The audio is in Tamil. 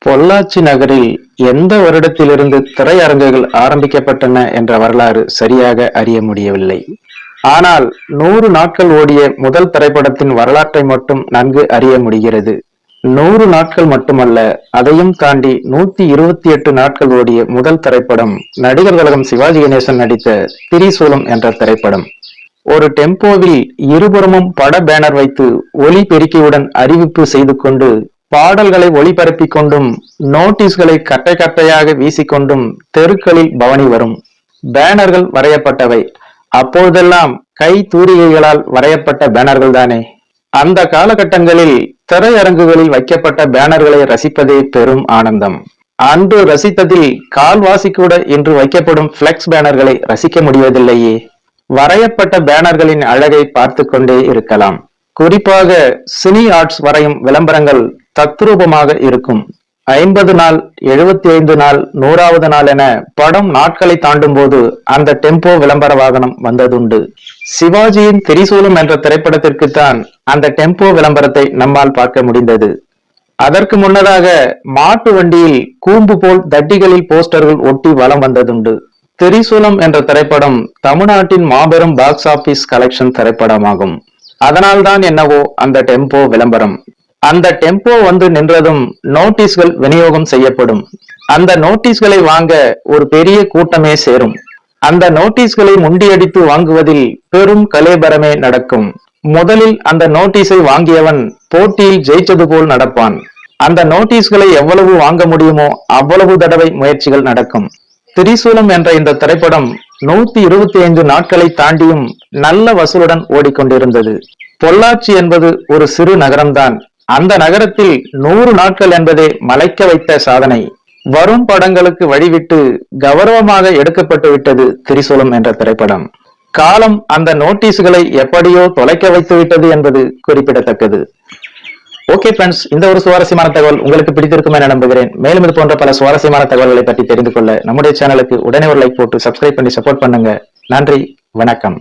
பொள்ளாச்சி நகரில் எந்த வருடத்திலிருந்து திரையரங்குகள் ஆரம்பிக்கப்பட்டன என்ற வரலாறு சரியாக அறிய முடியவில்லை. ஆனால் 100 நாட்கள் ஓடிய முதல் திரைப்படத்தின் வரலாற்றை மட்டும் நன்கு அறிய முடிகிறது. 100 நாட்கள் மட்டுமல்ல, அதையும் தாண்டி 128 நாட்கள் ஓடிய முதல் திரைப்படம் நடிகர் திலகம் சிவாஜி கணேசன் நடித்த திரிசூலம் என்ற திரைப்படம். ஒரு டெம்போவில் இருபுறமும் பட பேனர் வைத்து ஒலி பெருக்கியுடன் அறிவிப்பு செய்து கொண்டு, பாடல்களை ஒளிபரப்பிக் கொண்டும், நோட்டீஸ்களை கட்டை கட்டையாக வீசிக்கொண்டும் தெருக்களில் பவனி வரும். பேனர்கள் வரையப்பட்டவை. அப்போதெல்லாம் கை தூரிகைகளால் வரையப்பட்ட பேனர்கள் தானே. அந்த காலகட்டங்களில் திரையரங்குகளில் வைக்கப்பட்ட பேனர்களை ரசிப்பதே பெரும் ஆனந்தம். அன்று ரசித்ததில் கால்வாசி கூட இன்று வைக்கப்படும் பிளெக்ஸ் பேனர்களை ரசிக்க முடிவதில்லையே. வரையப்பட்ட பேனர்களின் அழகை பார்த்து கொண்டே இருக்கலாம். குறிப்பாக சினி ஆர்ட்ஸ் வரையும் விளம்பரங்கள் தத்ரூபமாக இருக்கும். 50 நாள், 75 நாள், 100வது நாள் என படம் நாட்களை தாண்டும் போது அந்த டெம்போ விளம்பர வாகனம் வந்ததுண்டு. சிவாஜியின் திரிசூலம் என்ற திரைப்படத்திற்குத்தான் அந்த டெம்போ விளம்பரத்தை நம்மால் பார்க்க முடிந்தது. அதற்கு முன்னதாக மாட்டு வண்டியில் கூம்பு போல் தட்டிகளில் போஸ்டர்கள் ஒட்டி வலம் வந்ததுண்டு. திரிசூலம் என்ற திரைப்படம் தமிழ்நாட்டின் மாபெரும் பாக்ஸ் ஆபீஸ் கலெக்ஷன் திரைப்படமாகும். அதனால்தான் என்னவோ அந்த டெம்போ விளம்பரம். அந்த டெம்போ வந்து நின்றதும் நோட்டீஸ்கள் விநியோகம் செய்யப்படும். அந்த நோட்டீஸ்களை வாங்க ஒரு பெரிய கூட்டமே சேரும். அந்த நோட்டீஸ்களை முண்டியடித்து வாங்குவதில் பெரும் கலேபரமே நடக்கும். முதலில் அந்த நோட்டீஸை வாங்கியவன் போட்டியில் ஜெயிச்சது போல் நடப்பான். அந்த நோட்டீஸ்களை எவ்வளவு வாங்க முடியுமோ அவ்வளவு தடவை முயற்சிகள் நடக்கும். திரிசூலம் என்ற இந்த திரைப்படம் 125 நாட்களை தாண்டியும் நல்ல வசூலுடன் ஓடிக்கொண்டிருந்தது. பொள்ளாச்சி என்பது ஒரு சிறு நகரம்தான். அந்த நகரத்தில் 100 நாட்கள் என்பதே மலைக்க வைத்த சாதனை. வரும் படங்களுக்கு வழிவிட்டு கௌரவமாக எடுக்கப்பட்டு விட்டது திரிசூலம் என்ற திரைப்படம். காலம் அந்த நோட்டீஸ்களை எப்படியோ தொலைக்க வைத்து விட்டது என்பது குறிப்பிடத்தக்கது. ஓகே ஃப்ரெண்ட்ஸ், இந்த ஒரு சுவாரஸ்யமான தகவல் உங்களுக்கு பிடித்திருக்கும் என நம்புகிறேன். மேலும் இது போன்ற பல சுவாரஸ்யமான தகவல்களை பற்றி தெரிந்து கொள்ள நம்முடைய சேனலுக்கு உடனே ஒரு லைக் போட்டு சப்ஸ்கிரைப் பண்ணி சப்போர்ட் பண்ணுங்க. நன்றி, வணக்கம்.